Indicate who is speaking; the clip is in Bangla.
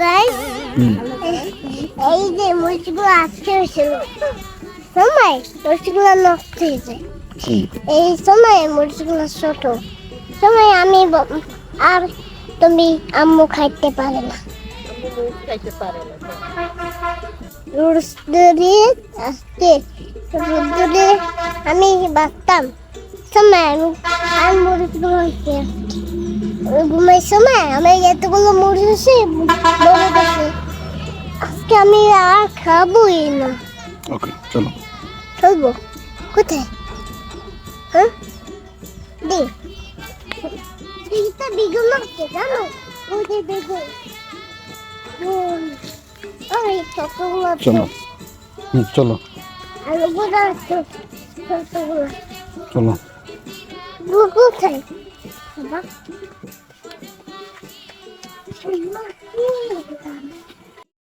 Speaker 1: গাইস, এই যে মরিচগুলো আজকে হয়েছিল সময় মরিচগুলো নষ্ট হয়ে যায়। এই সময় মরিচগুলো ছোট সময় আমি আর তুমি আম্মু খাইতে পারে না। রোদ্দুরে আসতে রোদ্দুরে আমি বাঁচতাম সময় আমি আর মরিচগুলো হয়েছে ঘুমের সময় আমি এতগুলো মরিচ হয়েছে বলে গেছে আজকে আমি আর খাবোই না।
Speaker 2: ওকে চলো
Speaker 1: চলবো কোথায়? হ্যাঁ দে এইটা বেগুন আছে জানো ওই যে বেগুন ওই ছোটগুলো
Speaker 2: চলো চলো
Speaker 1: আর ওগুলো ছোটগুলো
Speaker 2: চলো
Speaker 1: কোথায় বাবা